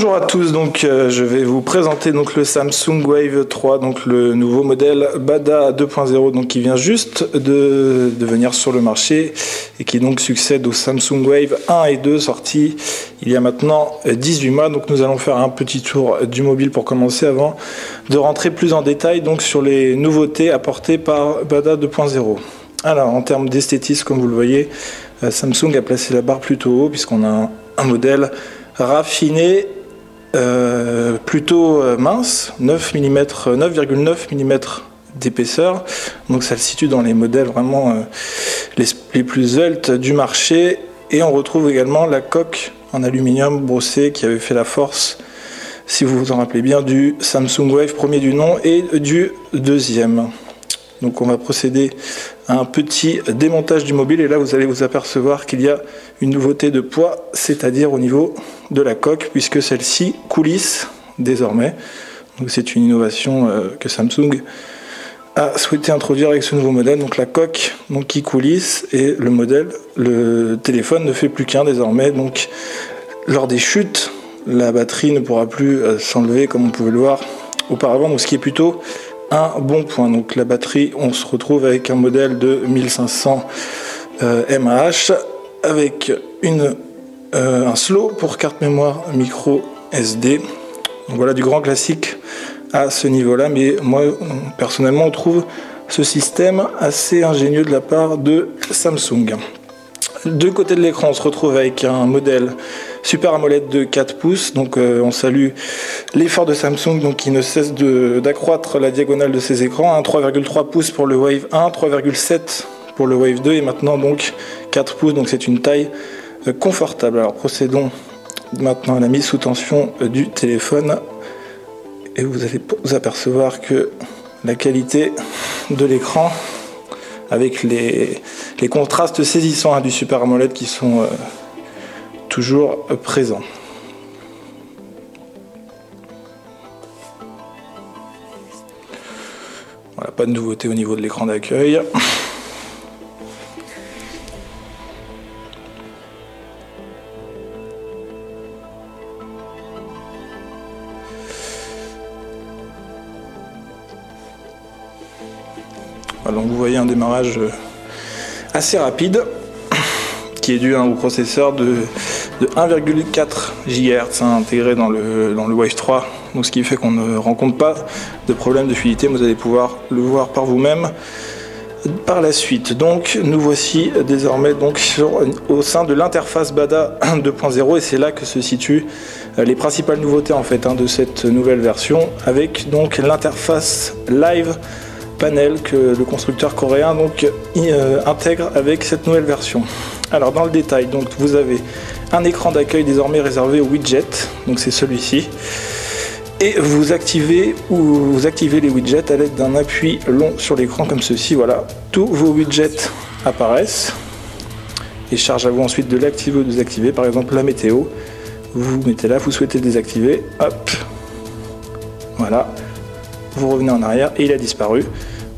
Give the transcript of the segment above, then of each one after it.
Bonjour à tous, donc je vais vous présenter donc le Samsung Wave 3, donc le nouveau modèle Bada 2.0, donc qui vient juste de venir sur le marché et qui donc succède au Samsung Wave 1 et 2 sortis il y a maintenant 18 mois. Donc nous allons faire un petit tour du mobile pour commencer avant de rentrer plus en détail donc sur les nouveautés apportées par Bada 2.0. Alors en termes d'esthétisme, comme vous le voyez, Samsung a placé la barre plutôt haut puisqu'on a un modèle raffiné, plutôt mince, 9,9 mm d'épaisseur, donc ça le situe dans les modèles vraiment les plus sveltes du marché. Et on retrouve également la coque en aluminium brossé qui avait fait la force, si vous vous en rappelez bien, du Samsung Wave premier du nom et du deuxième. Donc on va procéder à un petit démontage du mobile et là vous allez vous apercevoir qu'il y a une nouveauté de poids, c'est-à-dire au niveau de la coque, puisque celle-ci coulisse désormais. Donc c'est une innovation que Samsung a souhaité introduire avec ce nouveau modèle. Donc la coque donc, qui coulisse et le téléphone ne fait plus qu'un désormais. Donc lors des chutes, la batterie ne pourra plus s'enlever comme on pouvait le voir auparavant, donc ce qui est plutôt un bon point. Donc la batterie, on se retrouve avec un modèle de 1500 mAh avec un slot pour carte mémoire micro SD. Donc voilà du grand classique à ce niveau-là, mais moi personnellement on trouve ce système assez ingénieux de la part de Samsung. De côté de l'écran, on se retrouve avec un modèle Super AMOLED de 4 pouces. Donc on salue l'effort de Samsung donc, qui ne cesse d'accroître la diagonale de ses écrans. 3,3 pouces pour le Wave 1, 3,7 pour le Wave 2 et maintenant donc 4 pouces. Donc c'est une taille confortable. Alors procédons maintenant à la mise sous tension du téléphone. Et vous allez vous apercevoir que la qualité de l'écran, avec les contrastes saisissants du Super AMOLED qui sont toujours présents. Voilà, pas de nouveauté au niveau de l'écran d'accueil. Voilà, donc vous voyez un démarrage assez rapide qui est dû au processeur de 1,4 GHz intégré dans le Wave 3, donc ce qui fait qu'on ne rencontre pas de problème de fluidité. Vous allez pouvoir le voir par vous-même par la suite. Donc nous voici désormais donc au sein de l'interface Bada 2.0 et c'est là que se situent les principales nouveautés en fait de cette nouvelle version, avec donc l'interface Live Panel que le constructeur coréen donc intègre avec cette nouvelle version. Alors dans le détail, donc vous avez un écran d'accueil désormais réservé aux widgets, donc c'est celui-ci, et vous activez les widgets à l'aide d'un appui long sur l'écran comme ceci. Voilà, tous vos widgets apparaissent et charge à vous ensuite de l'activer ou de désactiver. Par exemple la météo, vous mettez là, vous souhaitez le désactiver, hop, voilà, vous revenez en arrière et il a disparu.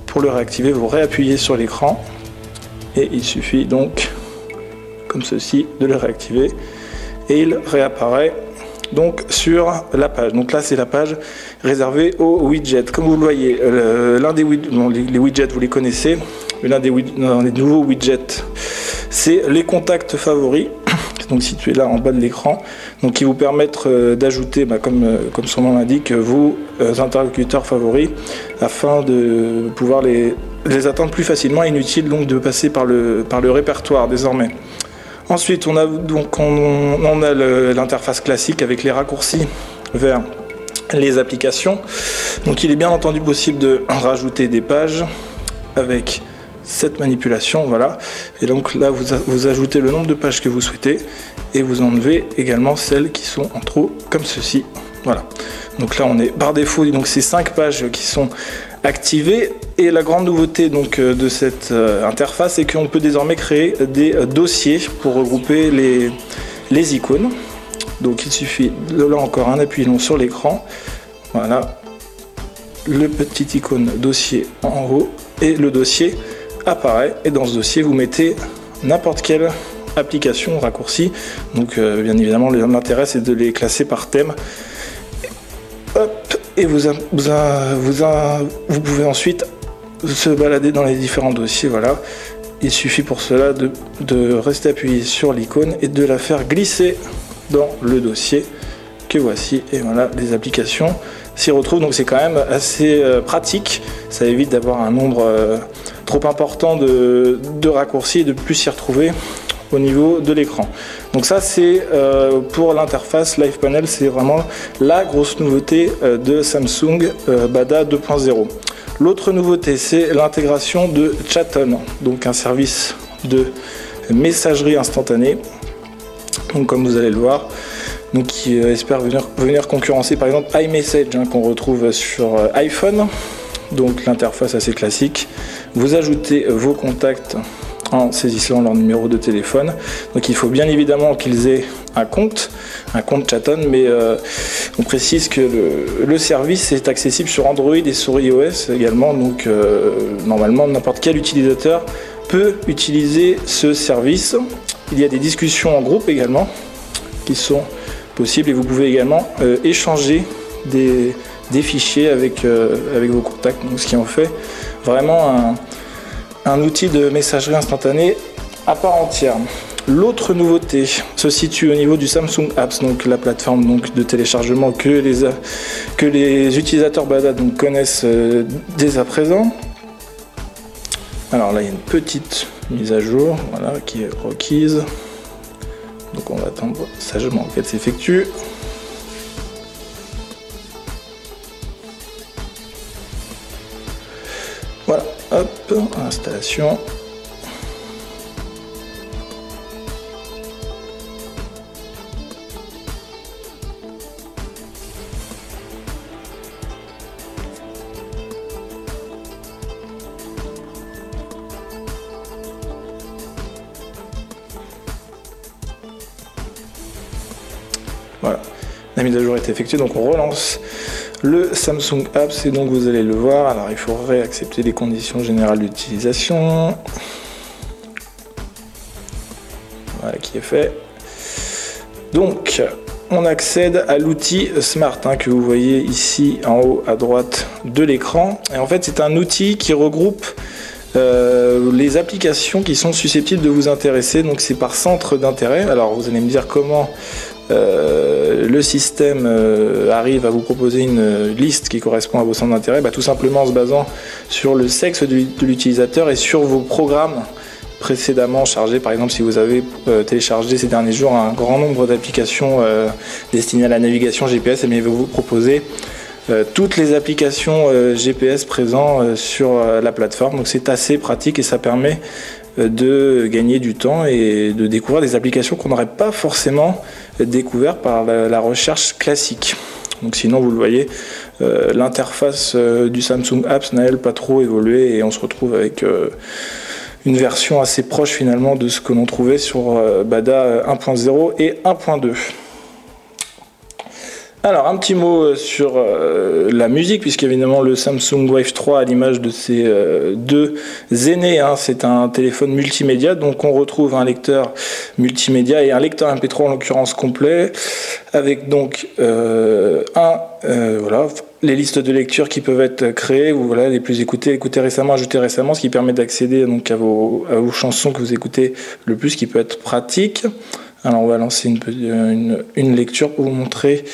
Pour le réactiver, vous réappuyez sur l'écran et il suffit donc comme ceci de le réactiver et il réapparaît donc sur la page. Donc là c'est la page réservée aux widgets. Comme vous le voyez, l'un des les widgets vous les connaissez, mais l'un des nouveaux widgets c'est les contacts favoris, donc situés là en bas de l'écran, donc qui vous permettent d'ajouter, comme son nom l'indique, vos interlocuteurs favoris afin de pouvoir les atteindre plus facilement. Inutile donc de passer par le répertoire désormais. Ensuite on a l'interface classique avec les raccourcis vers les applications. Donc il est bien entendu possible de rajouter des pages avec cette manipulation, voilà, et donc là vous ajoutez le nombre de pages que vous souhaitez et vous enlevez également celles qui sont en trop comme ceci. Voilà, donc là on est par défaut, donc ces 5 pages qui sont activées. Et la grande nouveauté donc de cette interface est qu'on peut désormais créer des dossiers pour regrouper les icônes. Donc il suffit de là encore un appui long sur l'écran, voilà, le petit icône dossier en haut et le dossier apparaît, et dans ce dossier vous mettez n'importe quel applications, raccourcis. Donc bien évidemment l'intérêt c'est de les classer par thème. Hop, et vous pouvez ensuite se balader dans les différents dossiers. Voilà, il suffit pour cela de rester appuyé sur l'icône et de la faire glisser dans le dossier que voici, et voilà, les applications s'y retrouvent. Donc c'est quand même assez pratique, ça évite d'avoir un nombre trop important de raccourcis et de plus s'y retrouver au niveau de l'écran. Donc ça c'est pour l'interface Live Panel, c'est vraiment la grosse nouveauté de Samsung Bada 2.0. L'autre nouveauté c'est l'intégration de Chaton, donc un service de messagerie instantanée, donc comme vous allez le voir, donc qui espère venir concurrencer par exemple iMessage qu'on retrouve sur iPhone. Donc l'interface assez classique, vous ajoutez vos contacts en saisissant leur numéro de téléphone. Donc il faut bien évidemment qu'ils aient un compte Chaton, mais on précise que le service est accessible sur Android et sur iOS également, donc normalement n'importe quel utilisateur peut utiliser ce service. Il y a des discussions en groupe également qui sont possibles, et vous pouvez également échanger des fichiers avec vos contacts, donc ce qui en fait vraiment un outil de messagerie instantanée à part entière. L'autre nouveauté se situe au niveau du Samsung Apps, donc la plateforme donc de téléchargement que les utilisateurs Bada donc connaissent dès à présent. Alors là il y a une petite mise à jour, voilà, qui est requise. Donc on va attendre sagement qu'elle s'effectue. Voilà, hop, installation. Voilà, la mise à jour est effectuée, donc on relance le Samsung Apps et donc vous allez le voir. Alors il faudrait accepter les conditions générales d'utilisation. Voilà qui est fait. Donc on accède à l'outil Smart que vous voyez ici en haut à droite de l'écran. Et en fait c'est un outil qui regroupe les applications qui sont susceptibles de vous intéresser. Donc c'est par centre d'intérêt. Alors vous allez me dire comment le système arrive à vous proposer une liste qui correspond à vos centres d'intérêt. Tout simplement en se basant sur le sexe de l'utilisateur et sur vos programmes précédemment chargés. Par exemple, si vous avez téléchargé ces derniers jours un grand nombre d'applications destinées à la navigation GPS, et bien il va vous proposer toutes les applications GPS présentes sur la plateforme. Donc c'est assez pratique et ça permet de gagner du temps et de découvrir des applications qu'on n'aurait pas forcément découvert par la recherche classique. Donc sinon vous le voyez, l'interface du Samsung Apps n'a elle pas trop évolué et on se retrouve avec une version assez proche finalement de ce que l'on trouvait sur Bada 1.0 et 1.2. Alors un petit mot sur la musique, puisqu'évidemment le Samsung Wave 3 à l'image de ses deux aînés, c'est un téléphone multimédia, donc on retrouve un lecteur multimédia et un lecteur MP3 en l'occurrence complet, avec donc voilà, les listes de lecture qui peuvent être créées, ou voilà, les plus écoutées récemment, ajoutées récemment, ce qui permet d'accéder donc à vos chansons que vous écoutez le plus, qui peut être pratique. Alors on va lancer une lecture pour vous montrer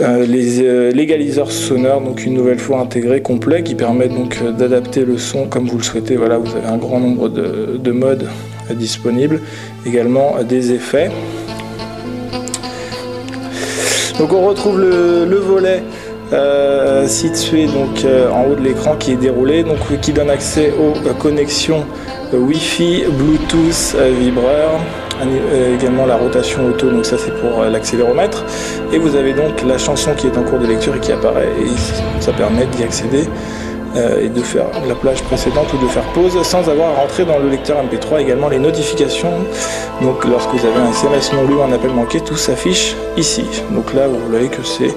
les égaliseurs sonores, donc une nouvelle fois intégrés, complets, qui permettent donc d'adapter le son comme vous le souhaitez. Voilà, vous avez un grand nombre de modes disponibles, également des effets. Donc on retrouve le volet situé donc en haut de l'écran qui est déroulé, donc qui donne accès aux connexions Wi-Fi, Bluetooth, vibreur, également la rotation auto, donc ça c'est pour l'accéléromètre, et vous avez donc la chanson qui est en cours de lecture et qui apparaît, et ça permet d'y accéder et de faire la plage précédente ou de faire pause sans avoir à rentrer dans le lecteur MP3. Également les notifications, donc lorsque vous avez un SMS non lu ou un appel manqué, tout s'affiche ici. Donc là vous voyez que c'est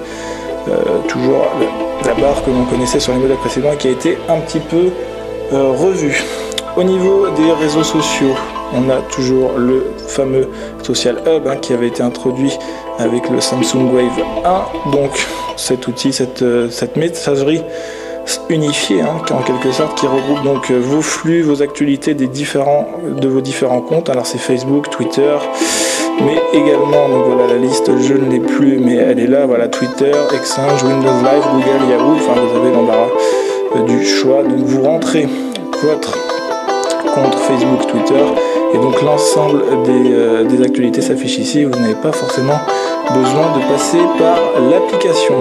toujours la barre que l'on connaissait sur les modèles précédents et qui a été un petit peu revue. Au niveau des réseaux sociaux, On a toujours le fameux Social Hub qui avait été introduit avec le Samsung Wave 1. Donc cet outil, cette messagerie unifiée en quelque sorte, qui regroupe donc vos flux, vos actualités de vos différents comptes. Alors c'est Facebook, Twitter, mais également, donc voilà la liste, je ne l'ai plus, mais elle est là, voilà, Twitter, Exchange, Windows Live, Google, Yahoo, enfin vous avez l'embarras du choix. Donc vous rentrez votre compte Facebook, Twitter, et donc l'ensemble des actualités s'affichent ici. Vous n'avez pas forcément besoin de passer par l'application.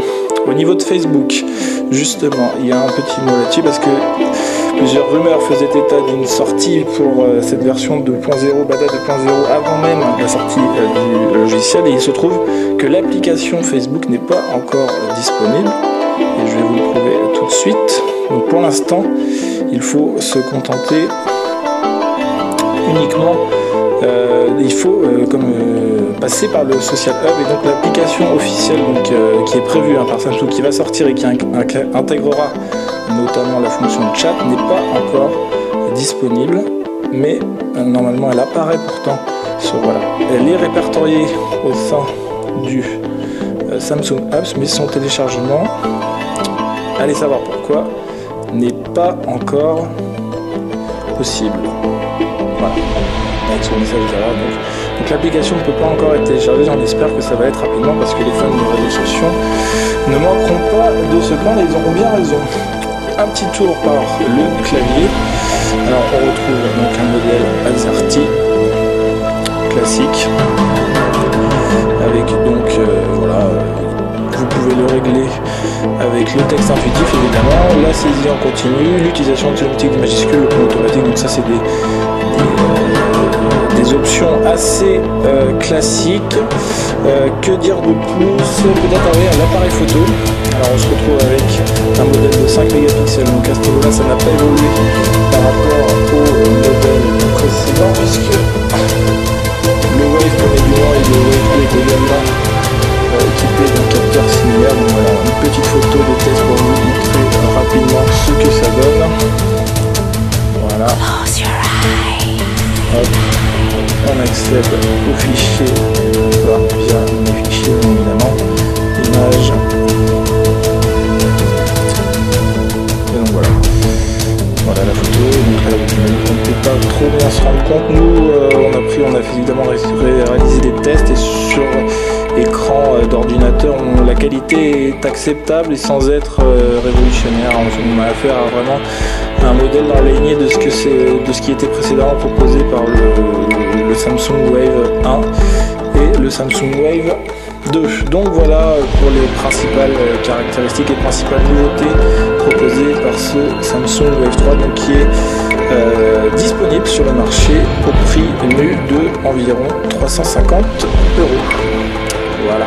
Au niveau de Facebook, justement, il y a un petit mot là-dessus parce que plusieurs rumeurs faisaient état d'une sortie pour cette version 2.0, Beta 2.0, avant même la sortie du logiciel, et il se trouve que l'application Facebook n'est pas encore disponible, et je vais vous le prouver tout de suite. Donc pour l'instant, il faut se contenter uniquement, il faut passer par le Social Hub, et donc l'application officielle qui est prévue par Samsung, qui va sortir et qui intégrera notamment la fonction de chat, n'est pas encore disponible, mais normalement elle apparaît pourtant voilà. Elle est répertoriée au sein du Samsung Apps, mais son téléchargement, allez savoir pourquoi, n'est pas encore possible. Voilà, avec son message d'erreur. Donc l'application ne peut pas encore être téléchargée. On espère que ça va être rapidement, parce que les fans des réseaux sociaux ne manqueront pas de se plaindre, et ils auront bien raison. Un petit tour par le clavier. Alors on retrouve donc un modèle AZERTY classique avec donc voilà, vous pouvez le régler avec le texte intuitif évidemment, la saisie en continu, l'utilisation automatique des majuscules, le point automatique. Donc ça c'est des options assez classiques. Que dire de plus? Peut-être l'appareil photo. Alors on se retrouve avec un modèle de 5 mégapixels, donc à ce niveau-là ça n'a pas évolué par rapport au modèle précédent, puisque le Wave premier du nom et le Wave 2 est également équipé d'un capteur similaire. Donc voilà, une petite photo de test pour vous montrer rapidement ce que ça donne. Voilà. Hop. On accède au fichier via les fichiers évidemment, images. Et donc voilà. Voilà la photo. Donc là, on ne peut pas trop bien se rendre compte. Nous, on a évidemment réalisé des tests, et sur écran d'ordinateur, la qualité est acceptable et sans être révolutionnaire. On a affaire à vraiment un modèle dans la lignée de ce qui était précédemment proposé par le Samsung Wave 1 et le Samsung Wave 2. Donc voilà pour les principales caractéristiques et principales nouveautés proposées par ce Samsung Wave 3, donc qui est disponible sur le marché au prix nu de environ 350 €. Voilà.